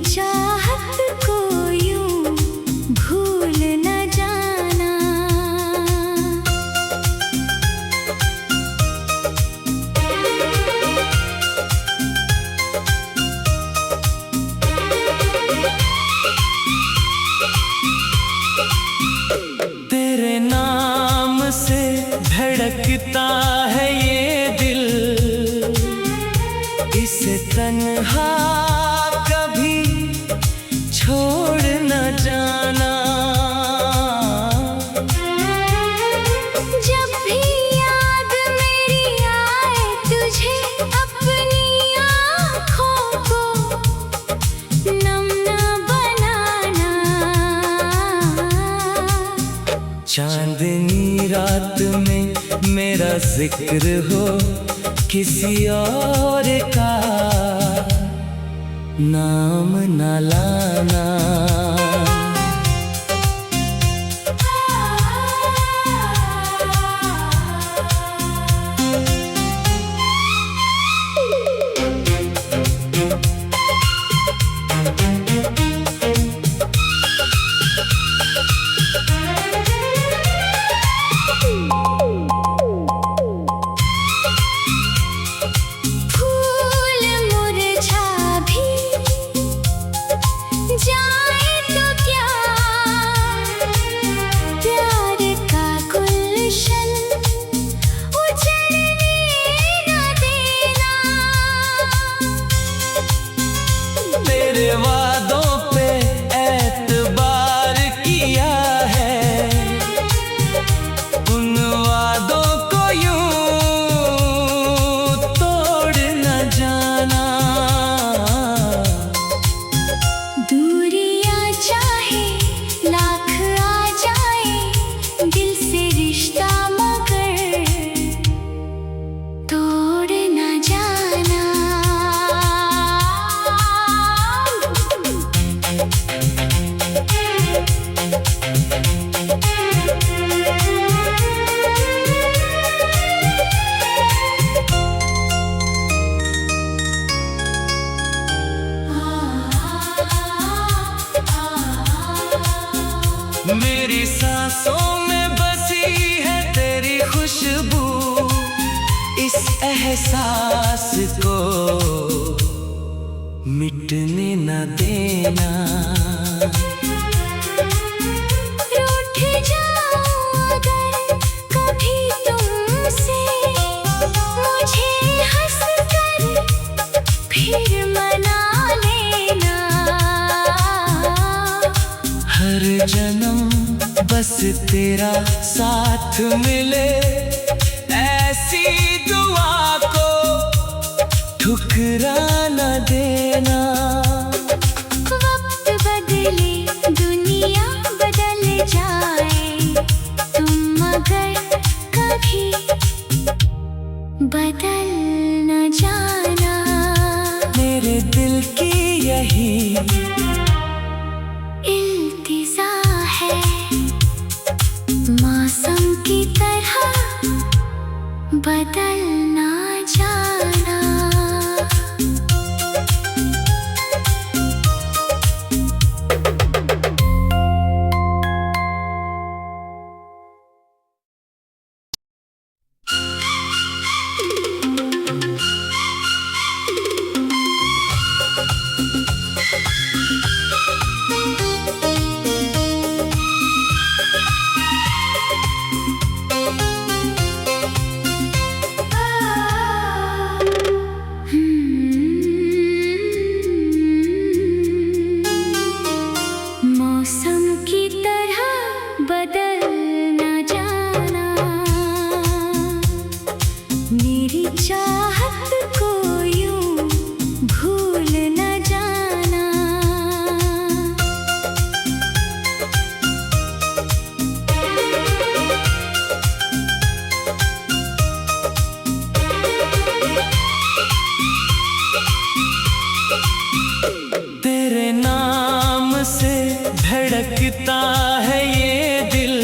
चाहत को यूं भूल न जाना। तेरे नाम से धड़कता है ये दिल, इसे तन्हा कभी छोड़ न जाना। जब भी याद मेरी आए तुझे, अपनी आँखों को नम न बनाना। चांदनी रात में मेरा जिक्र हो, किसी और का नाम न लाना। फूल मुरझा भी जाए तो क्या, प्यार का गुलशन उजड़ने न देना। तेरे वादों पे एतबार किया है, उन वादों को यूं तोड़ न जाना। दूरियां चाहे लाख आ जाए, दिल से रिश्ता मगर तोड़ न जाना। मेरी सांसों में बसी है तेरी खुशबू, इस एहसास को मिटने न देना। रूठ जाऊं अगर कभी तुमसे, मुझे हंस कर फिर मना लेना। हर जन्म बस तेरा साथ मिले, ऐसी दुआ को ठुकरा न देना। वक्त बदले दुनिया बदल जाए, तुम मगर कभी बदल न जाना। मेरे दिल की यही इल्तिजा है, मौसम की तरह बदल न जाना। मौसम की तरह बदल न जाना। मेरी चाहत को यूं भूल न जाना। तेरे नाम से धड़कता है ये दिल,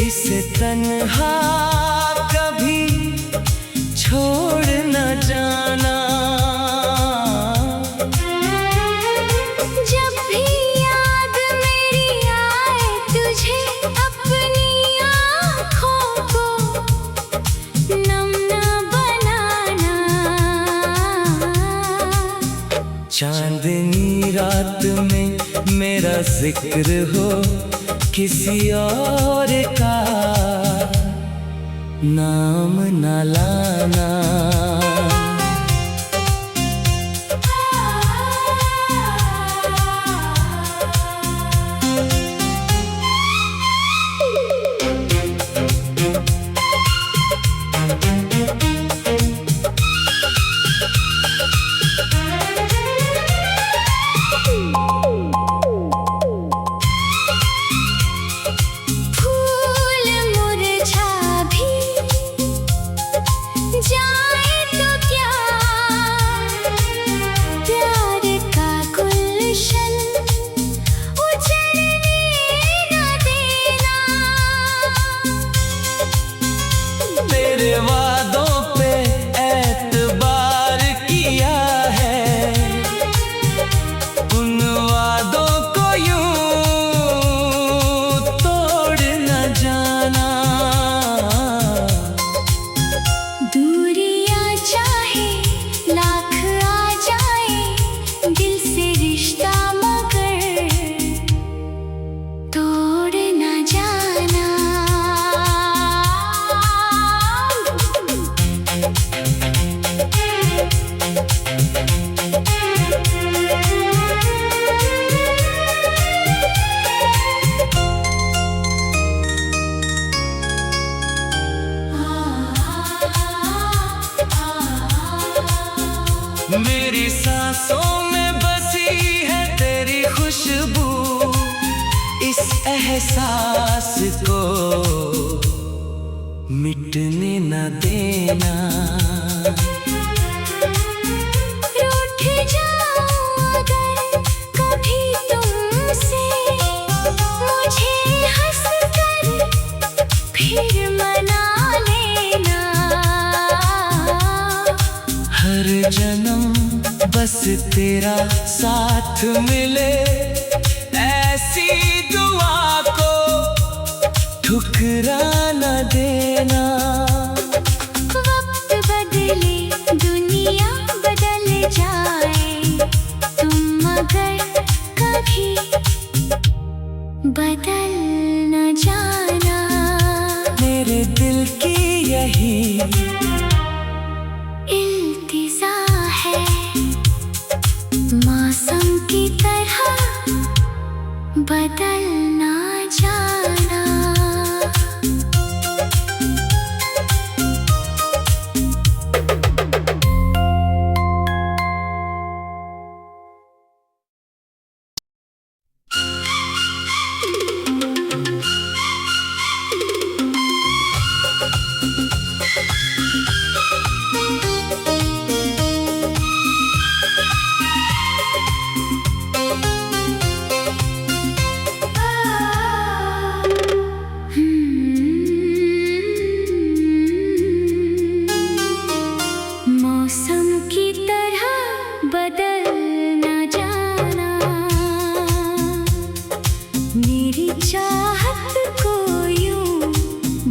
इसे तन्हा कभी छोड़ न जाना। चांदनी रात में मेरा जिक्र हो, किसी और का नाम न लाना। तेरे वादों पे एतबार किया है, उन वादों को यूं तोड़ न जाना। दूरियां चाहे लाख आ जाए, दिल से रिश्ता मगर तोड़ न जाना। मेरी सांसों में बसी है तेरी खुशबू, इस एहसास को मिटने न देना। रूठ जाऊं अगर कभी तुमसे, मुझे हंस कर फिर मना लेना। हर जन्म बस तेरा साथ मिले, ऐसी दुआ को ठुकरा न देना। वक्त बदले दुनिया बदल जाए, तुम मगर कभी बदल न जाना। मेरे दिल की यही इल्तिजा है, मौसम की तरह बदल ना जाना। मौसम की तरह बदल ना जाना, मेरी चाहत को यूं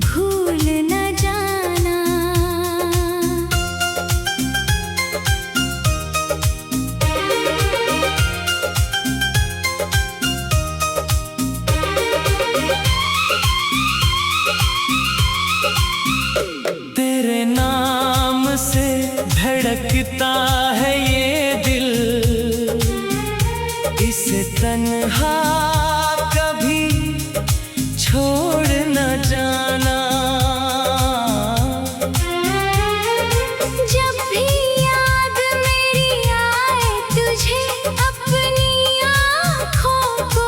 भूल न जाना। तेरे नाम से धड़कता है ये दिल, इसे तन्हा कभी छोड़ न जाना। जब भी याद मेरी आए तुझे, अपनी आँखों को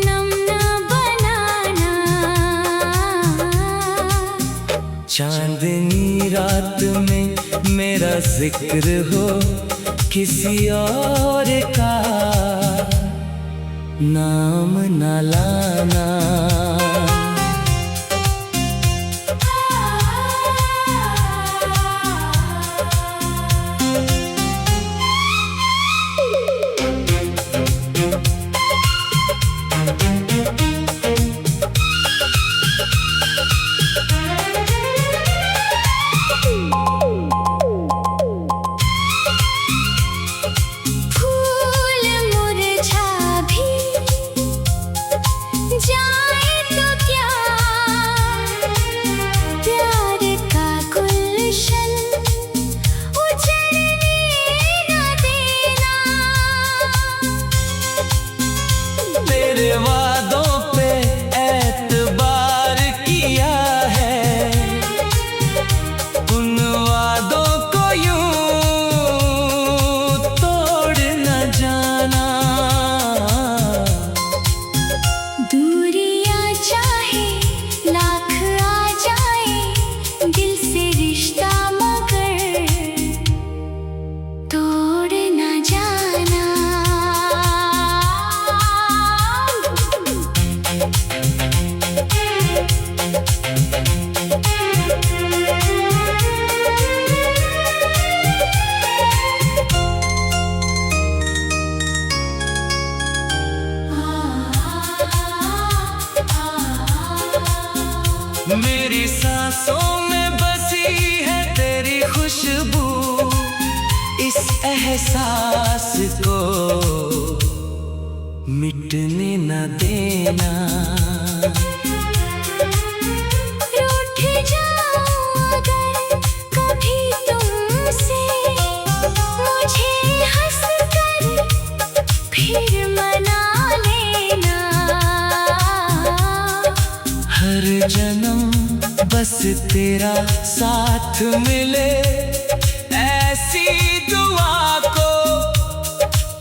नम न बनाना। चांदनी रात में मेरा जिक्र हो, किसी और का नाम न लाना। सांसों में बसी है तेरी खुशबू, इस एहसास को मिटने न देना। रूठ जाऊं अगर कभी तुमसे, मुझे हंस कर फिर मना लेना। हर जन्म बस तेरा साथ मिले, ऐसी दुआ को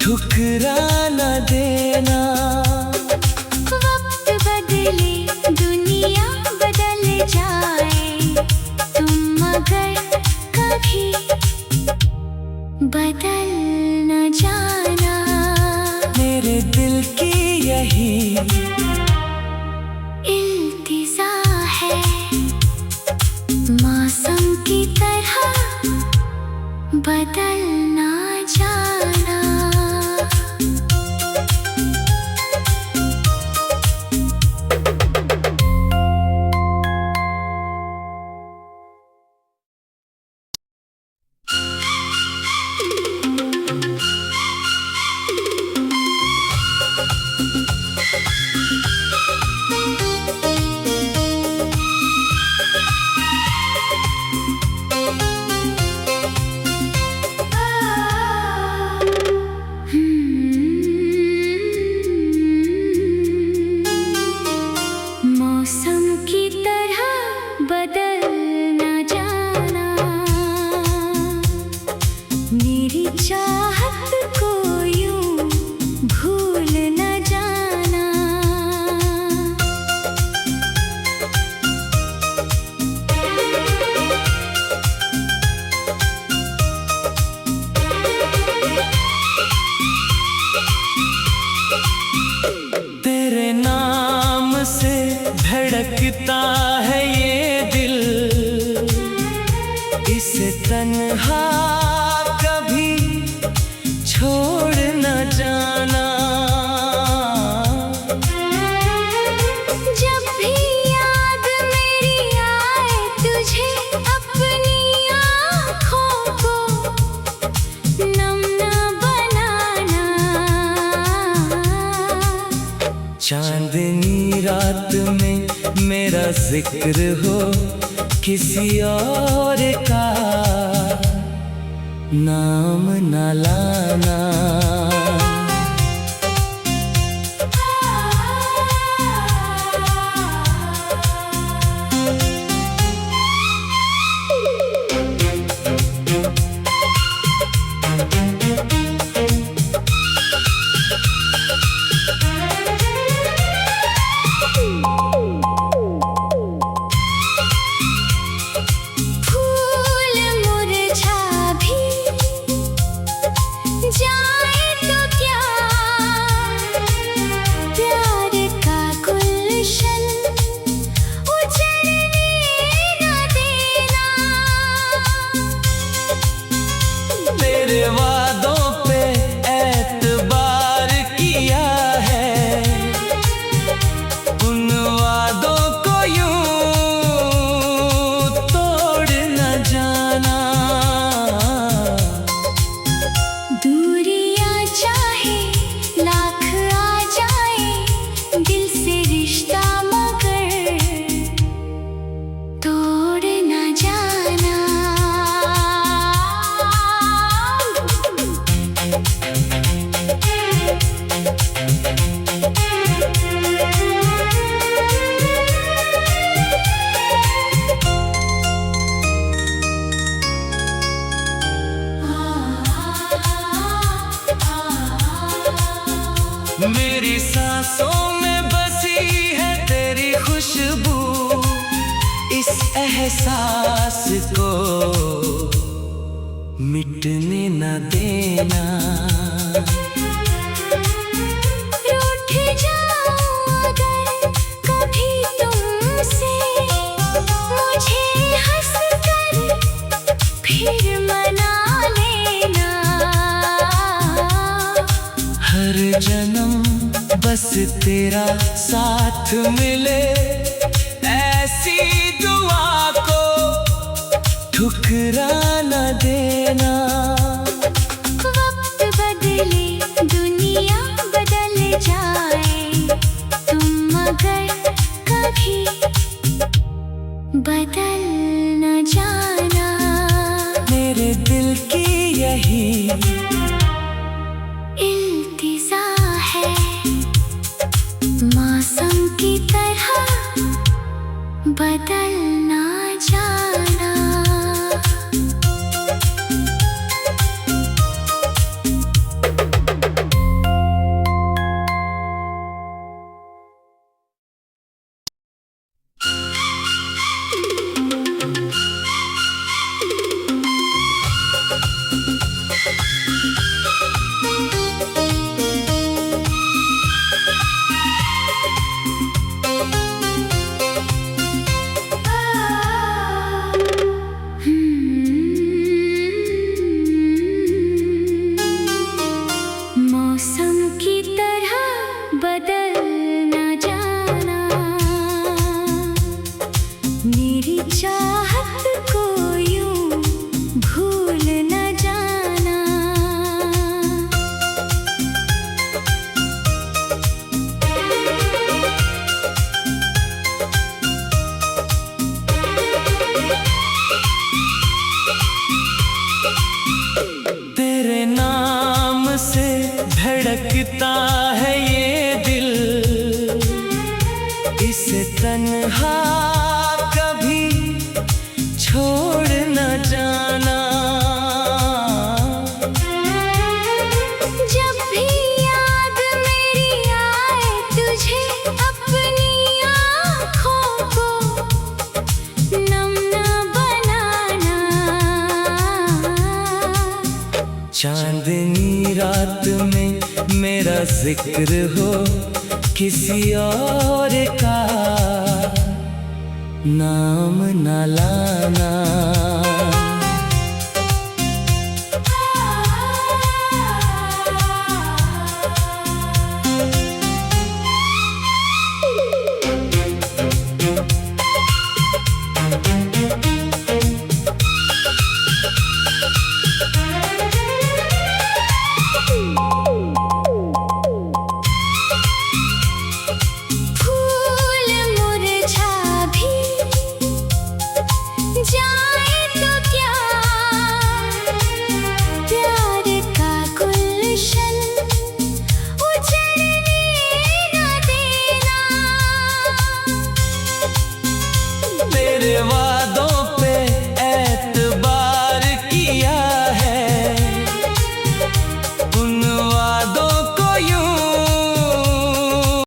ठुकरा न देना। वक्त बदले दुनिया बदल जाए, तुम मगर कभी बदल न जाना। मेरे दिल की यही इल्तिजा है, मौसम की तरह बदल न जाना। मौसम की तरह बदल न जाना, मेरी चाहत को यूं भूल न जाना। तेरे नाम से धड़कता है ये दिल, इसे तन्हा कभी छोड़ न जाना। जब भी याद मेरी आए तुझे, अपनी आँखों को नम न बनाना। चांदनी रात में मेरा जिक्र हो, किसी और का नाम न लाना। फूल मुरझा भी जाए तो क्या, प्यार का गुलशन उजड़ने न देना। तेरे वादों पे एतबार किया है, उन वादों को यूं तोड़ न जाना। दूरियां चाहे लाख आ जाए, दिल से रिश्ता मगर तोड़ न जाना। मेरी सांसों में बसी है तेरी खुशबू, इस एहसास को मिटने न देना। रूठ जाऊं अगर कभी तुमसे, मुझे हंस कर फिर मना लेना। हर जन्म बस तेरा साथ मिले, ऐसी दुआ को ठुकरा न देना। वक्त बदले दुनिया बदल जाए, तुम मगर कभी बदल न जाना। मेरे दिल की यही इल्तिजा है, मौसम की तरह बदल न जाना। मौसम की तरह बदल न जाना। मेरी चाहत को यूं भूल न जाना। तेरे नाम से धड़कता है ये दिल, इसे तन्हा कभी छोड़ न जाना। जब भी याद मेरी आए तुझे, अपनी आँखों को नम न बनाना। चांदनी रात में मेरा जिक्र हो, किसी और का नाम न लाना।